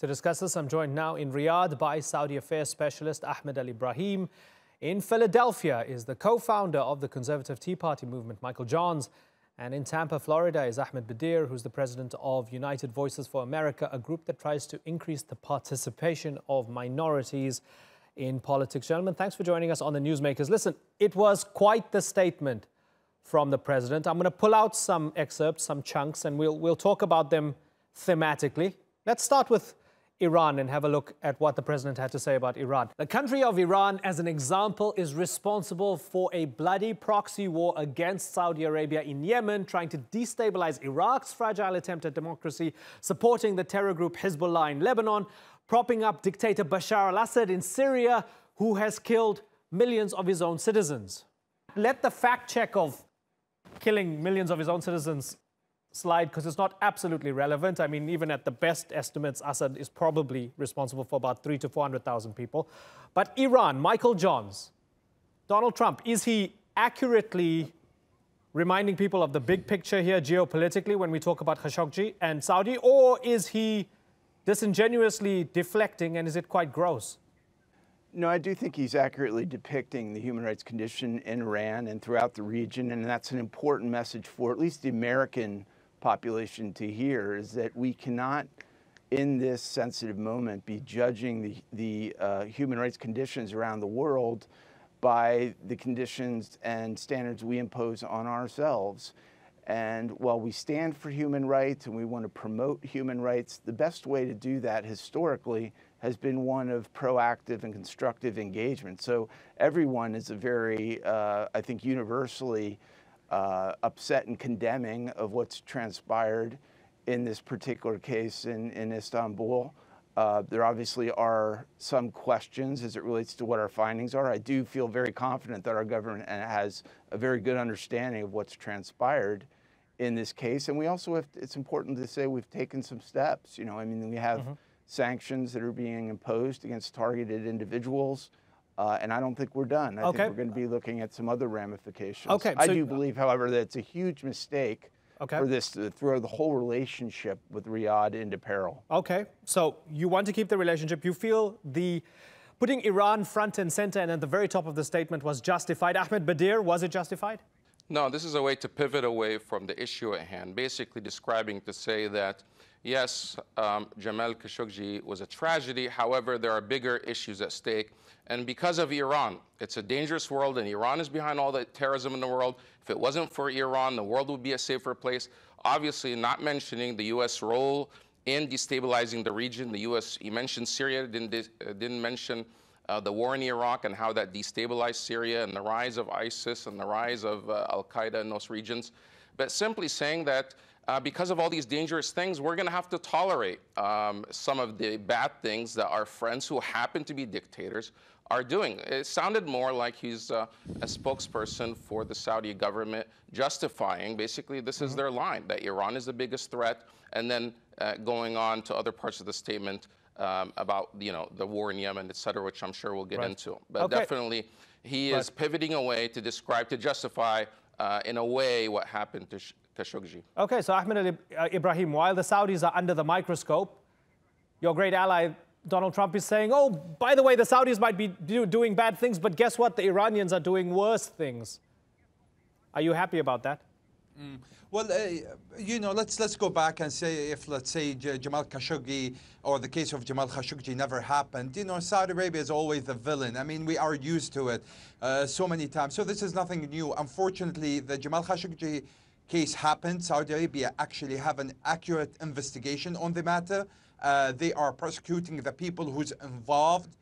To discuss this, I'm joined now in Riyadh by Saudi affairs specialist Ahmed al Ibrahim. In Philadelphia is the co-founder of the conservative Tea Party movement, Michael Johns. And in Tampa, Florida is Ahmed Bedier, who's the president of United Voices for America, a group that tries to increase the participation of minorities in politics. Gentlemen, thanks for joining us on the Newsmakers. Listen, it was quite the statement from the president. I'm going to pull out some excerpts, some chunks, and we'll talk about them thematically. Let's start with Iran and have a look at what the president had to say about Iran. The country of Iran, as an example, is responsible for a bloody proxy war against Saudi Arabia in Yemen, trying to destabilize Iraq's fragile attempt at democracy, supporting the terror group Hezbollah in Lebanon, propping up dictator Bashar al-Assad in Syria, who has killed millions of his own citizens. Let the fact check of killing millions of his own citizens slide, because it's not absolutely relevant. I mean, even at the best estimates, Assad is probably responsible for about 300,000 to 400,000 people. But Iran, Michael Johns, Donald Trump, is he accurately reminding people of the big picture here geopolitically when we talk about Khashoggi and Saudi, or is he disingenuously deflecting, and is it quite gross? No, I do think he's accurately depicting the human rights condition in Iran and throughout the region, and that's an important message for at least the American population to hear, is that we cannot, in this sensitive moment, be judging the human rights conditions around the world by the conditions and standards we impose on ourselves. And while we stand for human rights and we want to promote human rights, the best way to do that historically has been one of proactive and constructive engagement. So everyone is a very, I think, universally upset and condemning of what's transpired in this particular case in Istanbul. There obviously are some questions as it relates to what our findings are. I do feel very confident that our government has a very good understanding of what's transpired in this case. And we also have, it's important to say, we've taken some steps. You know, I mean, we have sanctions that are being imposed against targeted individuals. And I don't think we're done. I think we're going to be looking at some other ramifications. I do believe, however, that it's a huge mistake for this to throw the whole relationship with Riyadh into peril. Okay, so you want to keep the relationship. You feel the putting Iran front and center and at the very top of the statement was justified. Ahmed Bedier, was it justified? No, this is a way to pivot away from the issue at hand, basically describing to say that, yes, Jamal Khashoggi was a tragedy. However, there are bigger issues at stake. And because of Iran, it's a dangerous world, and Iran is behind all the terrorism in the world. If it wasn't for Iran, the world would be a safer place. Obviously, not mentioning the U.S. role in destabilizing the region. The U.S., he mentioned Syria, didn't mention the war in Iraq and how that destabilized Syria and the rise of ISIS and the rise of al-Qaeda in those regions. But simply saying that because of all these dangerous things, we're going to have to tolerate some of the bad things that our friends who happen to be dictators are doing. It sounded more like he's a spokesperson for the Saudi government, justifying, basically, this is their line, that Iran is the biggest threat, and then going on to other parts of the statement about, you know, the war in Yemen, et cetera, which I'm sure we'll get into. But definitely, he is pivoting away to describe, to justify, in a way, what happened to Khashoggi. Okay, so Ahmed al Ibrahim, while the Saudis are under the microscope, your great ally Donald Trump is saying, oh, by the way, the Saudis might be doing bad things, but guess what? The Iranians are doing worse things. Are you happy about that? Well, you know, let's go back and say, if, let's say, Jamal Khashoggi or the case of Jamal Khashoggi never happened, you know, Saudi Arabia is always the villain. I mean, we are used to it so many times. So this is nothing new. Unfortunately, the Jamal Khashoggi case happened. Saudi Arabia actually have an accurate investigation on the matter. They are prosecuting the people who's involved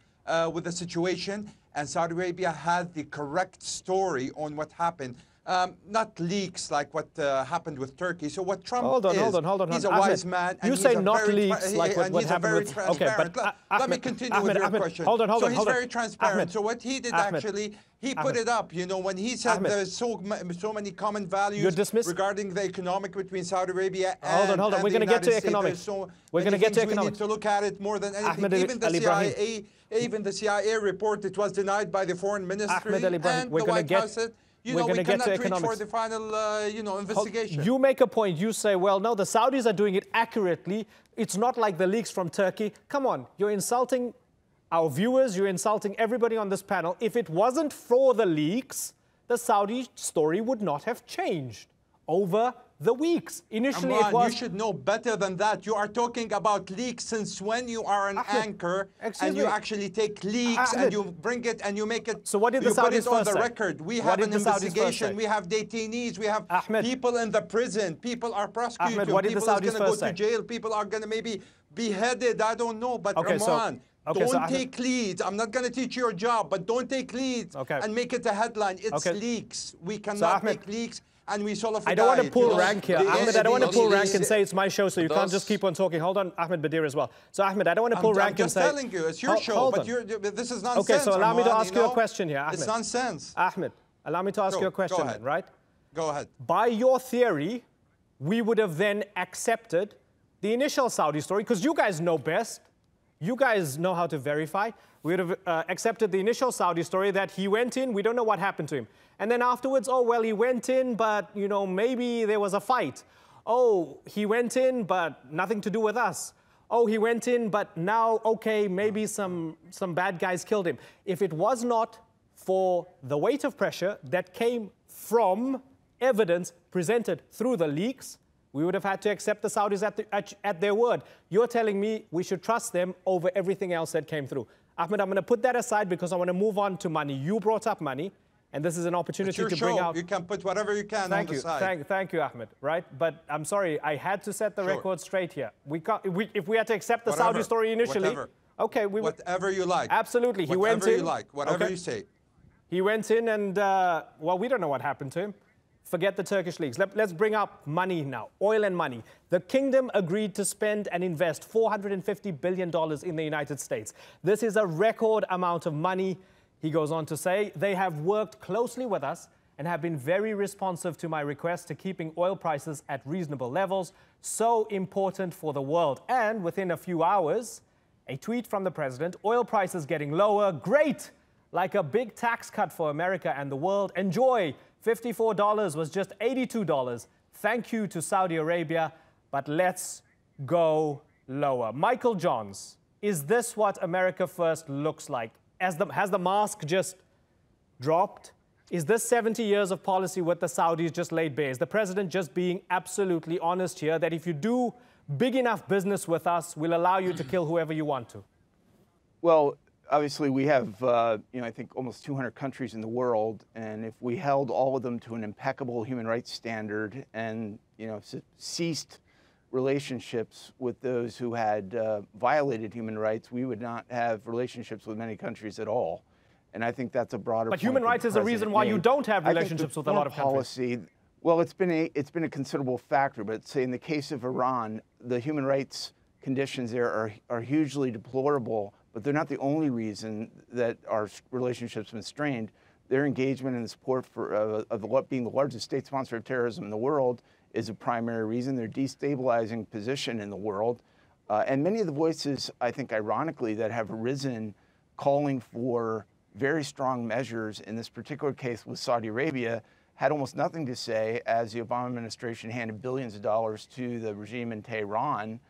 with the situation, and Saudi Arabia had the correct story on what happened. Not leaks like what happened with Turkey. So what Trump hold on. He's a wise man. You say not leaks like what happened with... Okay, but let me continue with your question. Hold on. So he's very transparent. So what he did actually, he put it up. You know, when he said there's so many common values regarding the economic between Saudi Arabia and Hold on. We're going to get to economics. We're going to get to economics. We need to look at it more than anything. Even the CIA report, it was denied by the foreign ministry and the White House. You we're know, going we to get to cannot reach economics. for the final, investigation. You make a point. You say, well, no, the Saudis are doing it accurately. It's not like the leaks from Turkey. Come on, you're insulting our viewers. You're insulting everybody on this panel. If it wasn't for the leaks, the Saudi story would not have changed over the weeks. Initially, Amran, it was... you should know better than that. You are talking about leaks since when you are an anchor and you actually take leaks and you bring it and you make it. So what did the Saudis put it on first the say? record. We What have did an the Saudis first investigation. say? We have detainees. We have Ahmed. people in the prison. People are prosecuted. Ahmed, what did the people are Saudis going to go first to say? jail. People are going to maybe beheaded. I don't know. But Okay, Amran, so don't take leads. I'm not going to teach you your job, but don't take leads and make it a headline. It's leaks. We cannot make leaks. And we sort of I don't want to pull rank here. Ahmed, I don't want to pull rank and say it's my show, so you can't just keep on talking. Hold on, Ahmed Bedier as well. So, Ahmed, I don't want to pull rank and say... I'm just telling you, it's your show, but this is nonsense. Okay, so allow me to ask you a question here, Ahmed. It's nonsense. Ahmed, allow me to ask you a question then, right? Go ahead. By your theory, we would have then accepted the initial Saudi story, because you guys know best. You guys know how to verify. We would have accepted the initial Saudi story that he went in, we don't know what happened to him. And then afterwards, oh, well, he went in, but, you know, maybe there was a fight. Oh, he went in, but nothing to do with us. Oh, he went in, but now, okay, maybe some bad guys killed him. If it was not for the weight of pressure that came from evidence presented through the leaks, we would have had to accept the Saudis at their word. You're telling me we should trust them over everything else that came through. Ahmed, I'm going to put that aside because I want to move on to money. You brought up money, and this is an opportunity to bring out... You can put whatever you can on the side. Thank you, Ahmed, right? But I'm sorry, I had to set the record straight here. If we had to accept the Saudi story initially... Okay, whatever you like. Absolutely. He went in... Whatever you like, whatever you say. He went in and, well, we don't know what happened to him. Forget the Turkish leaks. Let's bring up money now, oil and money. The kingdom agreed to spend and invest $450 billion in the United States. This is a record amount of money. He goes on to say, they have worked closely with us and have been very responsive to my request to keeping oil prices at reasonable levels, so important for the world. And within a few hours, a tweet from the president, oil prices getting lower, great, like a big tax cut for America and the world, enjoy. $54 was just $82. Thank you to Saudi Arabia, but let's go lower. Michael Johns, is this what America First looks like? Has the mask just dropped? Is this 70 years of policy with the Saudis just laid bare? Is the president just being absolutely honest here that if you do big enough business with us, we'll allow you to kill whoever you want to? Well, obviously, we have, I think almost 200 countries in the world, and if we held all of them to an impeccable human rights standard and, ceased relationships with those who had violated human rights, we would not have relationships with many countries at all. And I think that's a broader point. But human rights is a reason why you don't have relationships with a lot of countries. Well, it's been a considerable factor, but say in the case of Iran, the human rights conditions there are hugely deplorable. But they're not the only reason that our relationships have been strained. Their engagement and the support of being the largest state sponsor of terrorism in the world is a primary reason. Their destabilizing position in the world. And many of the voices, I think, ironically, that have arisen calling for very strong measures in this particular case with Saudi Arabia had almost nothing to say as the Obama administration handed billions of dollars to the regime in Tehran,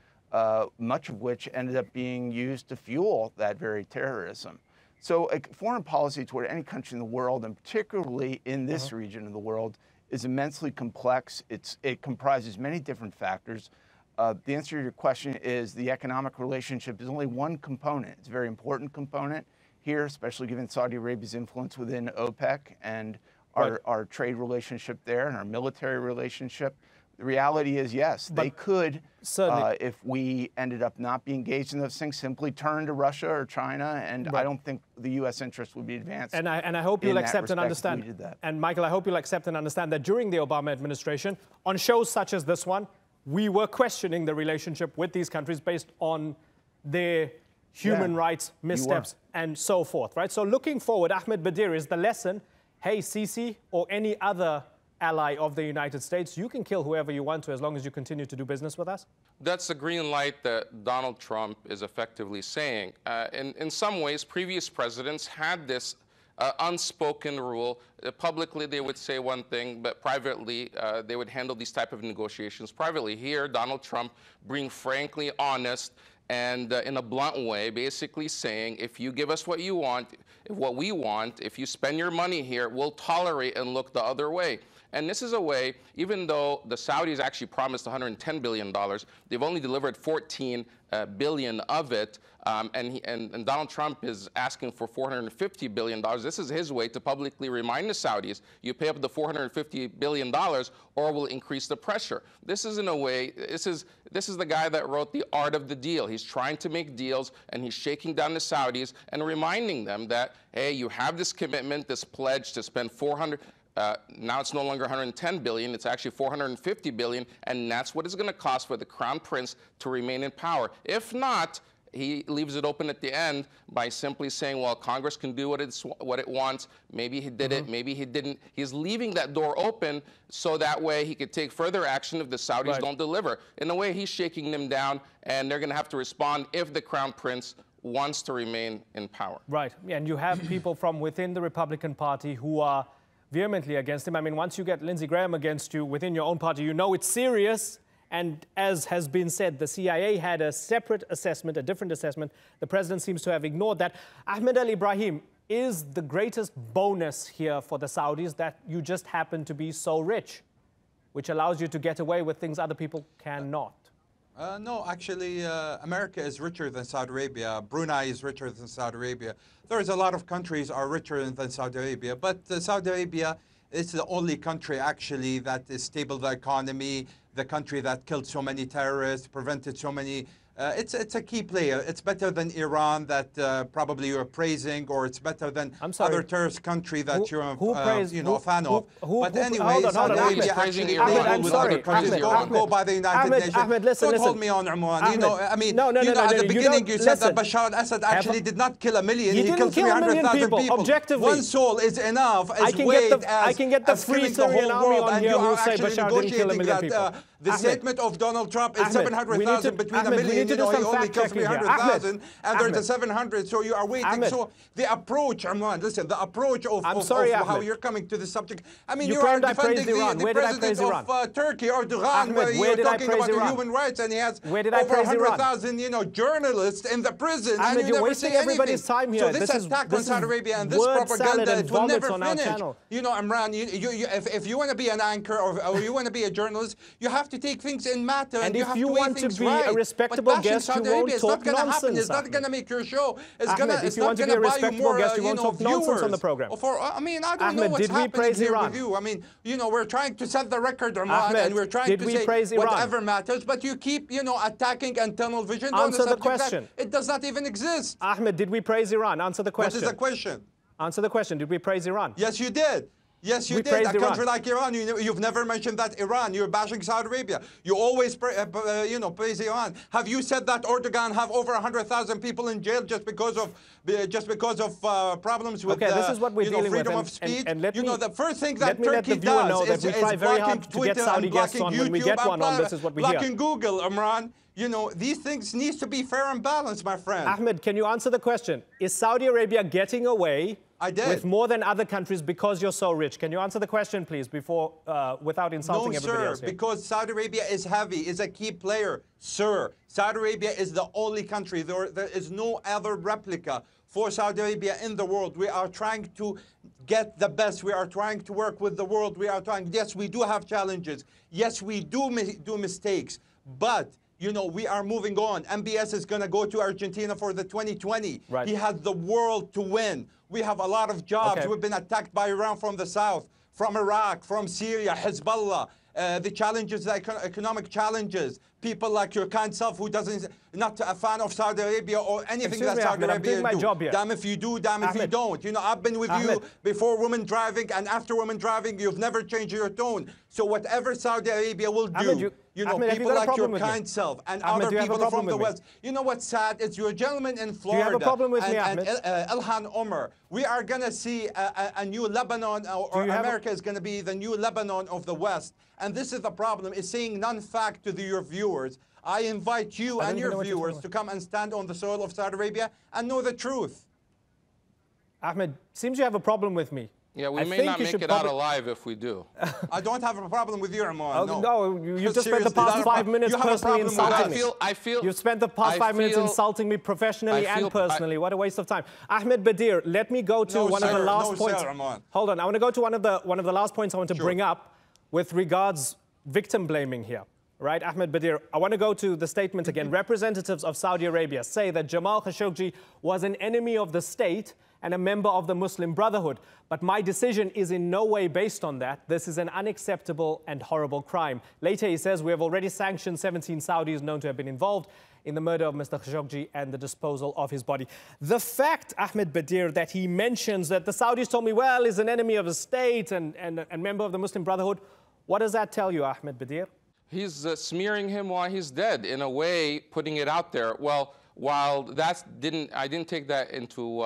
much of which ended up being used to fuel that very terrorism. So foreign policy toward any country in the world, and particularly in this region of the world, is immensely complex. It comprises many different factors. The answer to your question is the economic relationship is only one component. It's a very important component here, especially given Saudi Arabia's influence within OPEC and our trade relationship there and our military relationship. The reality is, yes, they could, if we ended up not being engaged in those things, simply turn to Russia or China, and I don't think the U.S. interest would be advanced. And I hope you'll accept and understand. And Michael, I hope you'll accept and understand that during the Obama administration, on shows such as this one, we were questioning the relationship with these countries based on their human rights missteps and so forth, right? So looking forward, Ahmed Bedier, is the lesson, hey, Sisi or any other ally of the United States, you can kill whoever you want to as long as you continue to do business with us? That's the green light that Donald Trump is effectively saying. In some ways, previous presidents had this unspoken rule. Publicly, they would say one thing, but privately, they would handle these type of negotiations privately. Here, Donald Trump being frankly honest and in a blunt way, basically saying, if you give us what you want, what we want, if you spend your money here, we'll tolerate and look the other way. And this is a way, even though the Saudis actually promised $110 billion, they've only delivered $14 billion of it, and Donald Trump is asking for $450 billion. This is his way to publicly remind the Saudis, you pay up the $450 billion or we'll increase the pressure. This is, in a way, this is the guy that wrote The Art of the Deal. He's trying to make deals, and he's shaking down the Saudis and reminding them that, hey, you have this commitment, this pledge to spend now it's no longer 110 billion, it's actually 450 billion, and that's what it's going to cost for the Crown Prince to remain in power. If not, he leaves it open at the end by simply saying, well, Congress can do what it wants. Maybe he did it, maybe he didn't. He's leaving that door open so that way he could take further action if the Saudis don't deliver. In a way, he's shaking them down, and they're going to have to respond if the Crown Prince wants to remain in power. Right, and you have people from within the Republican Party who are vehemently against him. I mean, once you get Lindsey Graham against you within your own party, you know it's serious. And as has been said, the CIA had a separate assessment, a different assessment. The president seems to have ignored that. Ahmed al Ibrahim, is the greatest bonus here for the Saudis that you just happen to be so rich, which allows you to get away with things other people cannot? No, actually, America is richer than Saudi Arabia. Brunei is richer than Saudi Arabia. There's a lot of countries are richer than Saudi Arabia, but Saudi Arabia is the only country actually that is stable the economy, the country that killed so many terrorists, prevented so many. It's a key player. It's better than Iran that probably you're praising, or it's better than other terrorist country that you're a fan of. But anyway, Saudi Arabia actually with other countries. Don't go by the United Nations. Ahmed, listen, don't hold me on, Umran. You know, I mean, at the beginning you said that Bashar al-Assad actually did not kill 1 million. He killed 300,000 people. Objectively, one soul is enough. I can get the Free Syrian Army on here who say Bashar didn't kill 1 million people. The statement of Donald Trump is 700,000 between 1 million. You know, he only killed 300,000, and there's the 700. So you are waiting. So the approach, Amran, listen, the approach of how you're coming to the subject. I mean, you are defending the president of Turkey, Erdogan, where you're talking about the human rights, and he has over 100,000, journalists in the prison, and you never say anything. Time here. So this attack on Saudi Arabia and this propaganda, it will never finish. You know, Amran, if you want to be an anchor or you want to be a journalist, you have to take things in matter, and you have to weigh things right. A respectable guest, you won't talk nonsense. It's not going to make your show. It's going to buy you more, guest, you won't talk nonsense on the program. I mean, I don't know what's happening here with you. I mean, we're trying to set the record, Ahmed, and we're trying to say whatever matters, but you keep, attacking and tunnel vision on the question. It does not even exist. Ahmed, did we praise Iran? Answer the question. What is the question? Answer the question. Did we praise Iran? Yes, you did. Yes, you did. A country like Iran, you've never mentioned that Iran. You're bashing Saudi Arabia. You always, praise Iran. Have you said that Erdogan have over 100,000 people in jail just because of problems with this is what we're dealing freedom with, of speech? and let me, the first thing that Turkey does is blocking Twitter and blocking YouTube this is what we blocking Google, Imran. These things need to be fair and balanced, my friend. Ahmed, can you answer the question? Is Saudi Arabia getting away with more than other countries because you're so rich? Can you answer the question, please, before without insulting everybody else? No, sir, because Saudi Arabia is heavy, is a key player. Sir, Saudi Arabia is the only country. There is no other replica for Saudi Arabia in the world. We are trying to get the best. We are trying to work with the world. We are trying. Yes, we do have challenges. Yes, we do mistakes. But we are moving on. MBS is going to go to Argentina for the 2020. Right. He has the world to win. We have a lot of jobs. Okay. We've been attacked by Iran from the south, from Iraq, from Syria, Hezbollah. The challenges, the economic challenges. People like your kind self who not a fan of Saudi Arabia or anything that Saudi Arabia do. Damn if you do, damn if you don't. I've been with you before women driving and after women driving. You've never changed your tone. So whatever Saudi Arabia will do, people like your kind self and other people from the West. You know what's sad? It's your gentleman in Florida. Do you have a problem with me, Ahmed? Ilhan Omar. We are going to see a new Lebanon, or America is going to be the new Lebanon of the West. And this is the problem, is saying non-fact to your viewers. I invite you and your viewers to come and stand on the soil of Saudi Arabia and know the truth. Ahmed, seems you have a problem with me. Yeah, we may not make it out alive if we do. I don't have a problem with you, Arman. No, you just spent the past 5 minutes personally insulting me. You've spent the past 5 minutes insulting me professionally and personally. What a waste of time. Ahmed Bedier, let me go to one of the last points. Hold on, I want to go to one of the last points I want to bring up with regards victim blaming here. Right, Ahmed Bedier, I want to go to the statement again. Representatives of Saudi Arabia say that Jamal Khashoggi was an enemy of the state and a member of the Muslim Brotherhood. But my decision is in no way based on that. This is an unacceptable and horrible crime. Later, he says, we have already sanctioned 17 Saudis known to have been involved in the murder of Mr. Khashoggi and the disposal of his body. The fact, Ahmed Bedier, that he mentions that the Saudis told me, well, he's an enemy of the state and member of the Muslim Brotherhood, what does that tell you, Ahmed Bedier? He's smearing him while he's dead, in a way, putting it out there. Well, while I didn't take that into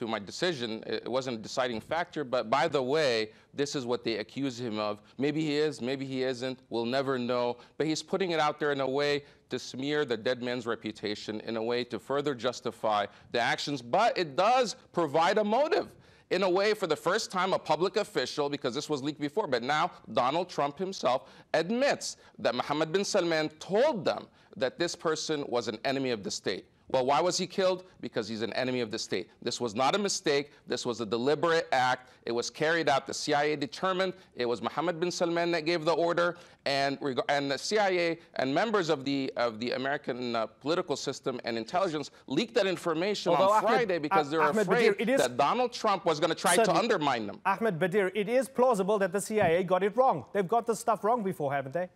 my decision. It wasn't a deciding factor, but by the way, this is what they accuse him of. Maybe he is, maybe he isn't, we'll never know, but he's putting it out there in a way to smear the dead man's reputation, in a way to further justify the actions, but it does provide a motive. In a way, for the first time, a public official, because this was leaked before, but now Donald Trump himself admits that Mohammed bin Salman told them that this person was an enemy of the state. Well, why was he killed? Because he's an enemy of the state. This was not a mistake. This was a deliberate act. It was carried out. The CIA determined it was Mohammed bin Salman that gave the order, and the CIA and members of the American political system and intelligence leaked that information on Friday because they're afraid that Donald Trump was going to try to undermine them. Ahmed Bedier, it is plausible that the CIA got it wrong. They've got this stuff wrong before, haven't they?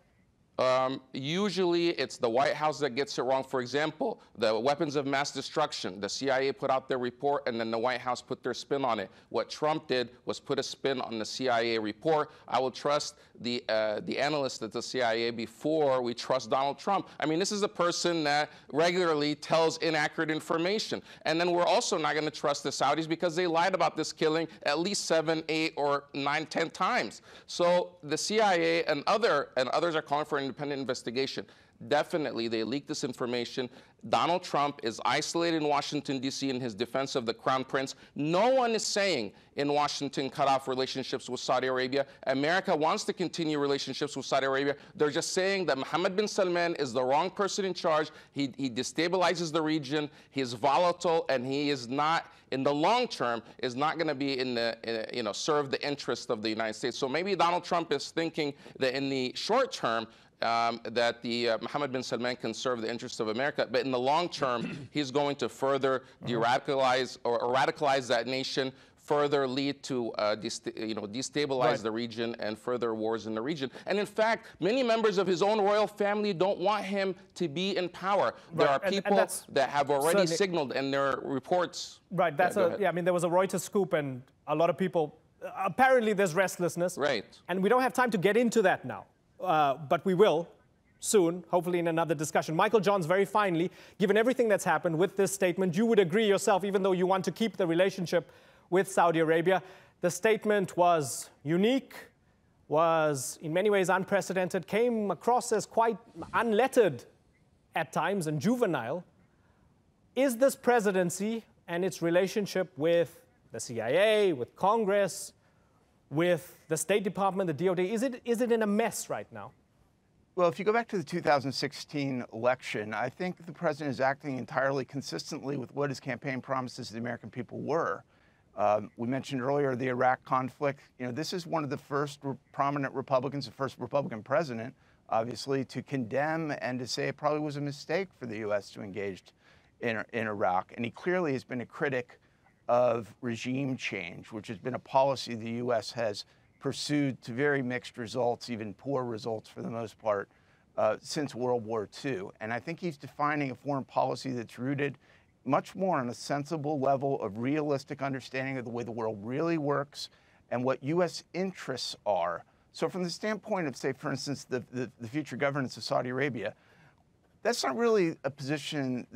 Usually it's the White House that gets it wrong. For example, the weapons of mass destruction, the CIA put out their report and then the White House put their spin on it. What Trump did was put a spin on the CIA report. I will trust the analysts at the CIA before we trust Donald Trump. I mean, this is a person that regularly tells inaccurate information. And then we're also not going to trust the Saudis because they lied about this killing at least 7, 8, or 9, 10 times. So the CIA and others are calling for an independent investigation. Definitely, they leaked this information. Donald Trump is isolated in Washington, D.C. in his defense of the Crown Prince. No one is saying in Washington cut off relationships with Saudi Arabia. America wants to continue relationships with Saudi Arabia. They're just saying that Mohammed bin Salman is the wrong person in charge. He destabilizes the region. He is volatile, and he is not, in the long term, is not going to be serve the interest of the United States. So maybe Donald Trump is thinking that in the short term, that Mohammed bin Salman can serve the interests of America, but in the long term, he's going to further de-radicalize or radicalize that nation, further lead to destabilize the region and further wars in the region. And in fact, many members of his own royal family don't want him to be in power. There are people that have already signaled in their reports. Right, I mean, there was a Reuters scoop and a lot of people, apparently there's restlessness. Right. And we don't have time to get into that now. But we will soon, hopefully in another discussion. Michael Johns, very finally, given everything that's happened with this statement, you would agree yourself, even though you want to keep the relationship with Saudi Arabia, the statement was unique, was in many ways unprecedented, came across as quite unlettered at times and juvenile. Is this presidency and its relationship with the CIA, with Congress, with the State Department, the DOD, is it in a mess right now? Well, if you go back to the 2016 election, I think the president is acting entirely consistently with what his campaign promises to the American people were. We mentioned earlier the Iraq conflict. This is one of the first prominent Republicans, the first Republican president, obviously, to condemn and to say it probably was a mistake for the U.S. to engage in Iraq. And he clearly has been a critic of regime change, which has been a policy the U.S. has pursued to very mixed results, even poor results for the most part, since World War II. And I think he's defining a foreign policy that's rooted much more on a sensible level of realistic understanding of the way the world really works and what U.S. interests are. So from the standpoint of, say, for instance, the future governance of Saudi Arabia, that's not really a position,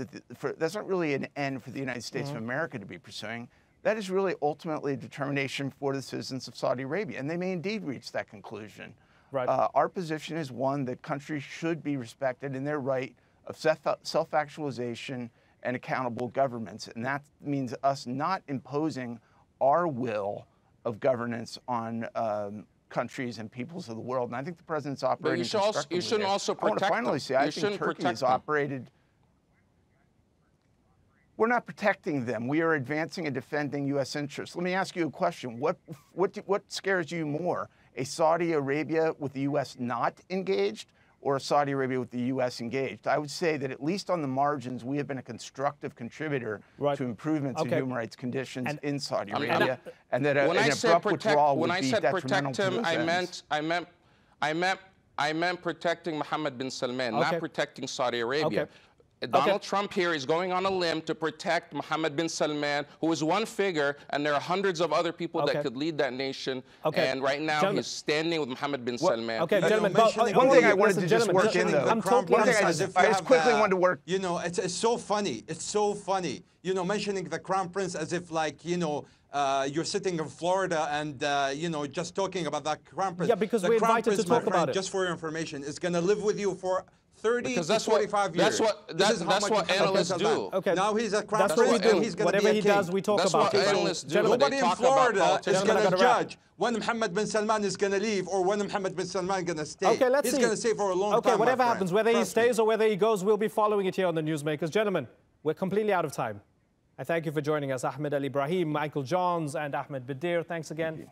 that's not really an end for the United States of America to be pursuing. That is really ultimately a determination for the citizens of Saudi Arabia, and they may indeed reach that conclusion. Right. Our position is one that countries should be respected in their right of self-actualization and accountable governments. And that means us not imposing our will of governance on countries and peoples of the world. And I think the president's operating constructively. You shouldn't also protect them. I want to finally say, I think Turkey has operated. We're not protecting them. We are advancing and defending U.S. interests. Let me ask you a question. What scares you more? A Saudi Arabia with the U.S. not engaged, or a Saudi Arabia with the U.S. engaged? I would say that at least on the margins, we have been a constructive contributor to improvements in human rights conditions in Saudi Arabia, and that an abrupt withdrawal would be detrimental to those ends. I meant protecting Mohammed bin Salman, not protecting Saudi Arabia. Donald Trump here is going on a limb to protect Mohammed bin Salman, who is one figure, and there are hundreds of other people that could lead that nation. And right now, he's standing with Mohammed bin Salman. Okay, gentlemen. One thing I wanted to just work in, though. One thing I just quickly wanted to work. You know, it's so funny. It's so funny. You know, mentioning the Crown Prince as if, like, you know, you're sitting in Florida and, you know, just talking about that Crown Prince. Yeah, because we're invited to talk about it. Just for your information, is going to live with you for 30 to 45 years. That's what analysts do. Okay. Now he's a Crown Prince and he's going to be a king. Whatever he does, we talk about. That's what analysts do. Nobody in Florida is going to judge when Mohammed bin Salman is going to leave or when Mohammed bin Salman is going to stay. Okay, let's see. He's going to stay for a long time. Okay, whatever happens, whether he stays or whether he goes, we'll be following it here on the Newsmakers. Gentlemen, we're completely out of time. I thank you for joining us, Ahmed Al Ibrahim, Michael Johns, and Ahmed Bedier. Thanks again.